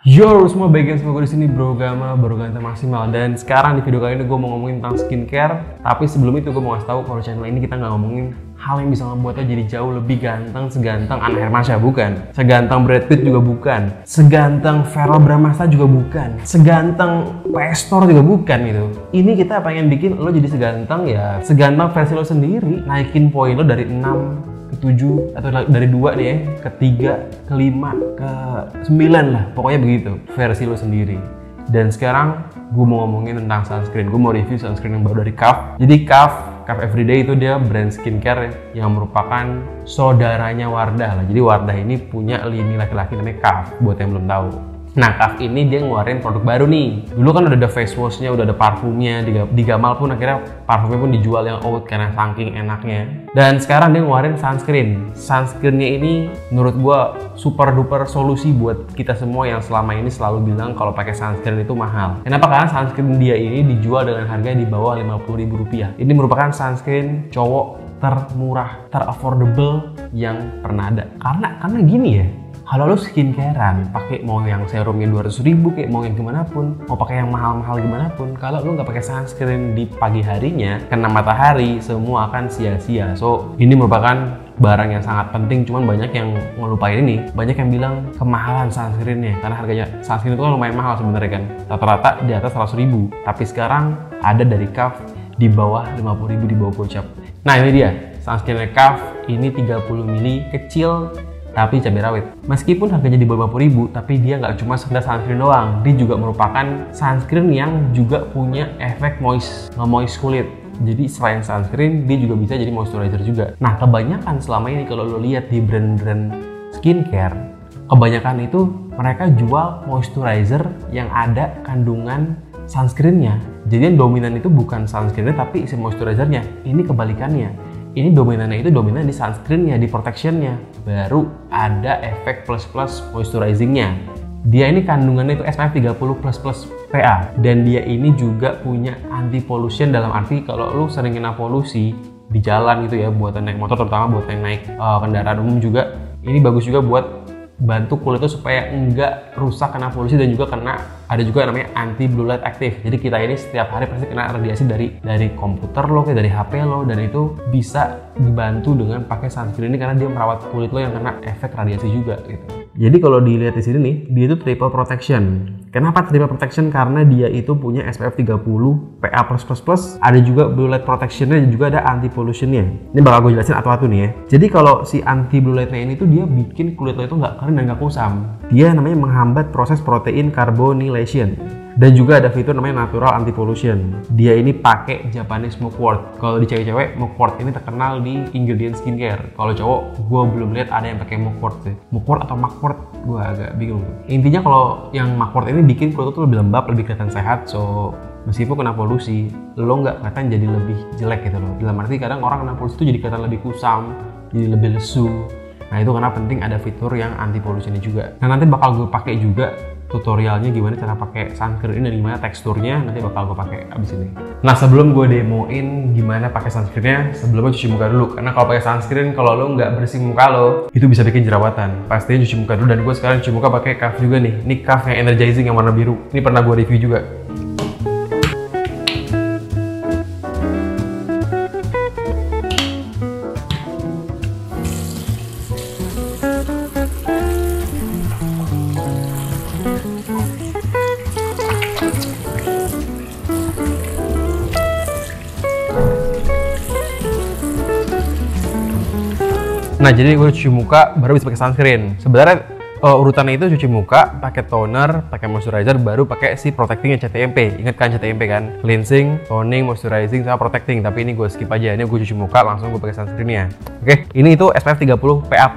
Yo semua, bagian semoga di sini Bro Gama, baru ganti maksimal. Dan sekarang di video kali ini gue mau ngomongin tentang skincare. Tapi sebelum itu gue mau ngasih tahu kalau channel ini kita nggak ngomongin hal yang bisa membuatnya jadi jauh lebih ganteng, seganteng Anna Hermansyah bukan, seganteng Brad Pitt juga bukan, seganteng Verrell Bramasta juga bukan, seganteng Pastor juga bukan gitu. Ini kita pengen bikin lo jadi seganteng ya, seganteng versi lo sendiri, naikin poin lo dari 6 ke 7 atau dari 2 nih ya, ke 3, ke 5, ke 9 lah, pokoknya begitu versi lo sendiri. Dan sekarang gue mau ngomongin tentang sunscreen. Gue mau review sunscreen yang baru dari Kaf. Jadi Kaf Everyday itu dia brand skincare yang merupakan saudaranya Wardah lah. Jadi Wardah ini punya lini laki-laki namanya Kaf, buat yang belum tahu. Nah, Kaf ini dia ngeluarin produk baru nih. Dulu kan udah ada face wash-nya, udah ada parfumnya. Di Gamal pun akhirnya parfumnya pun dijual yang oud karena saking enaknya. Dan sekarang dia ngeluarin sunscreen. Sunscreen-nya ini menurut gua super duper solusi buat kita semua yang selama ini selalu bilang kalau pakai sunscreen itu mahal. Kenapa? Karena sunscreen dia ini dijual dengan harga di bawah Rp50.000. Ini merupakan sunscreen cowok termurah, teraffordable yang pernah ada. Karena gini ya. Kalau lo skincarean, pakai mau yang serumnya 200.000 kayak mau yang gimana pun, mau pakai yang mahal-mahal gimana pun, kalau lo nggak pakai sunscreen di pagi harinya, kena matahari, semua akan sia-sia. So, ini merupakan barang yang sangat penting, cuman banyak yang ngelupain ini. Banyak yang bilang kemahalan sunscreennya, karena harganya sunscreen itu kan lumayan mahal sebenarnya kan. Rata-rata di atas 100.000, tapi sekarang ada dari Kaf di bawah 50.000 di bawah gocap. Nah ini dia, sunscreen Kaf ini 30 mili, kecil, tapi cabai rawit. Meskipun harganya di bawah 50.000, tapi dia nggak cuma sekedar sunscreen doang. Dia juga merupakan sunscreen yang juga punya efek nge-moist kulit. Jadi selain sunscreen, dia juga bisa jadi moisturizer juga. Nah, kebanyakan selama ini kalau lo lihat di brand-brand skincare, kebanyakan itu mereka jual moisturizer yang ada kandungan sunscreennya. Jadi yang dominan itu bukan sunscreennya, tapi isi moisturizernya. Ini kebalikannya. Ini dominannya itu dominan di sunscreennya, di protectionnya, baru ada efek plus moisturizingnya. Dia ini kandungannya itu SPF 30++ PA, dan dia ini juga punya anti pollution, dalam arti kalau lu sering kena polusi di jalan gitu ya, buat naik motor, terutama buat yang naik kendaraan umum juga, ini bagus juga buat bantu kulit itu supaya enggak rusak kena polusi, dan juga ada juga namanya anti blue light active. Jadi kita ini setiap hari pasti kena radiasi dari komputer lo, kayak dari HP lo, dan itu bisa dibantu dengan pakai sunscreen ini karena dia merawat kulit lo yang kena efek radiasi juga gitu. Jadi kalau dilihat di sini nih, dia itu triple protection. Kenapa triple protection? Karena dia itu punya SPF 30 PA+++, ada juga blue light protectionnya, dan juga ada anti pollutionnya. Ini bakal gue jelasin satu-satu nih ya. Jadi kalau si anti blue lightnya ini tuh dia bikin kulit lo itu nggak kering dan nggak kusam. Dia namanya menghambat proses protein carbonylation. Dan juga ada fitur namanya natural anti pollution. Dia ini pakai Japanese mugwort. Kalau di cewek-cewek, mugwort ini terkenal di ingredient skincare. Kalau cowok, gue belum lihat ada yang pakai mugwort sih. Mugwort atau mugwort, gue agak bingung. Intinya kalau yang mugwort ini bikin kulit tuh lebih lembab, lebih kelihatan sehat. So meskipun kena polusi, lo nggak kelihatan jadi lebih jelek gitu loh. Dalam arti kadang orang kena polusi itu jadi kelihatan lebih kusam, jadi lebih lesu. Nah itu karena penting ada fitur yang anti pollution juga. Nah nanti bakal gue pakai juga tutorialnya gimana cara pakai sunscreen ini dan gimana teksturnya, nanti bakal gue pakai abis ini. Nah sebelum gue demoin gimana pakai sunscreennya, sebelumnya cuci muka dulu. Karena kalau pakai sunscreen, kalau lo nggak bersih muka lo, itu bisa bikin jerawatan. Pastinya cuci muka dulu, dan gue sekarang cuci muka pakai Kaf juga nih. Ini Kaf yang energizing yang warna biru. Ini pernah gue review juga. Nah jadi gue cuci muka baru bisa pakai sunscreen. Sebenarnya urutannya itu cuci muka, pakai toner, pakai moisturizer, baru pakai si protectingnya CTMP. Ingat kan CTMP kan? Cleansing, toning, moisturizing, sama protecting. Tapi ini gue skip aja. Ini gue cuci muka langsung gue pakai sunscreennya. Oke, ini itu SPF 30 PA+++.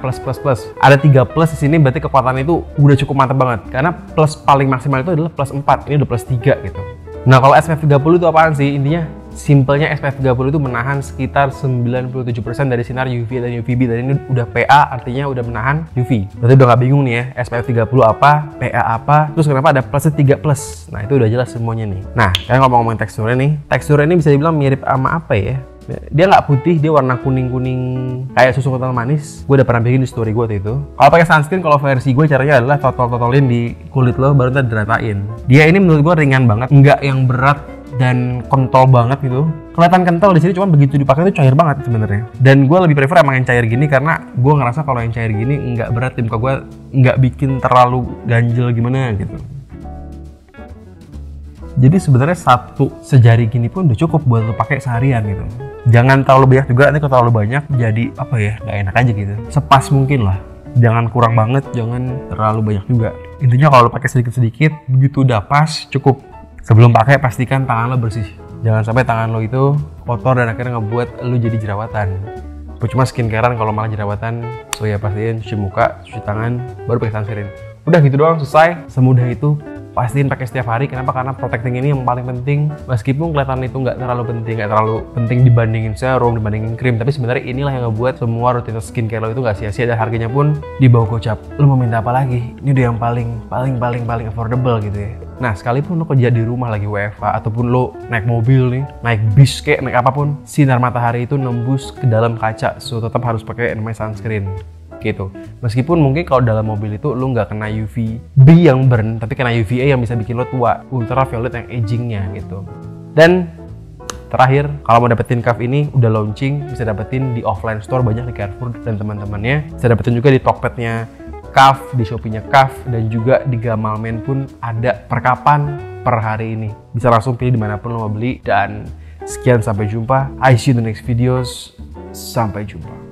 Ada 3+ di sini, berarti kekuatannya itu udah cukup mantap banget. Karena plus paling maksimal itu adalah +4. Ini udah +3 gitu. Nah kalau SPF 30 itu apaan sih? Intinya simpelnya SPF 30 itu menahan sekitar 97% dari sinar UV dan UVB, dan ini udah PA, artinya udah menahan UV. Berarti udah gak bingung nih ya, SPF 30 apa, PA apa, terus kenapa ada plusnya 3+. Nah itu udah jelas semuanya nih. Nah, kalian ngomong-ngomong teksturnya nih, teksturnya ini bisa dibilang mirip sama apa ya? Dia nggak putih, dia warna kuning-kuning kayak susu kental manis. Gue udah pernah bikin di story gue waktu itu. Kalau pakai sunscreen, kalau versi gue caranya adalah totol-totolin di kulit lo, baru ntar diratain. Dia ini menurut gue ringan banget, nggak yang berat dan kental banget gitu. Kelihatan kental di sini, cuma begitu dipakai itu cair banget sebenarnya. Dan gue lebih prefer emang yang cair gini karena gue ngerasa kalau yang cair gini nggak berat di muka gue, nggak bikin terlalu ganjel gimana gitu. Jadi sebenarnya satu sejari gini pun udah cukup buat lo pakai seharian gitu. Jangan terlalu banyak juga, nanti kalau terlalu banyak jadi apa ya, nggak enak aja gitu. Sepas mungkin lah, jangan kurang banget, jangan terlalu banyak juga. Intinya kalau lo pakai sedikit-sedikit, begitu udah pas cukup. Sebelum pakai pastikan tangan lo bersih. Jangan sampai tangan lo itu kotor dan akhirnya ngebuat lo jadi jerawatan. Cuma skincarean kalau malah jerawatan, so ya pastiin cuci muka, cuci tangan, baru pakai sunscreen. Udah gitu doang, selesai. Semudah itu. Pastiin pakai setiap hari. Kenapa? Karena protecting ini yang paling penting. Meskipun kelihatan itu nggak terlalu penting dibandingin serum, dibandingin krim, tapi sebenarnya inilah yang ngebuat semua rutinitas skincare lo itu nggak sia-sia dan harganya pun di bawah gocap. Lo mau minta apa lagi? Ini udah yang paling affordable gitu ya. Nah, sekalipun lo kerja di rumah lagi WFH ataupun lo naik mobil nih, naik bis kayak naik apapun, sinar matahari itu nembus ke dalam kaca, so tetap harus pakai namanya sunscreen. Gitu. Meskipun mungkin kalau dalam mobil itu lu nggak kena UVB yang burn, tapi kena UVA yang bisa bikin lo tua, ultraviolet yang agingnya gitu. Dan terakhir, kalau mau dapetin Kaf ini udah launching, bisa dapetin di offline store banyak di Carrefour dan teman-temannya. Bisa dapetin juga di Tokpednya Kaf, di Shopee-nya Kaf, dan juga di Gamalmen pun ada perkapan per hari ini. Bisa langsung pilih dimanapun lo mau beli. Dan sekian, sampai jumpa. I see you in the next videos. Sampai jumpa.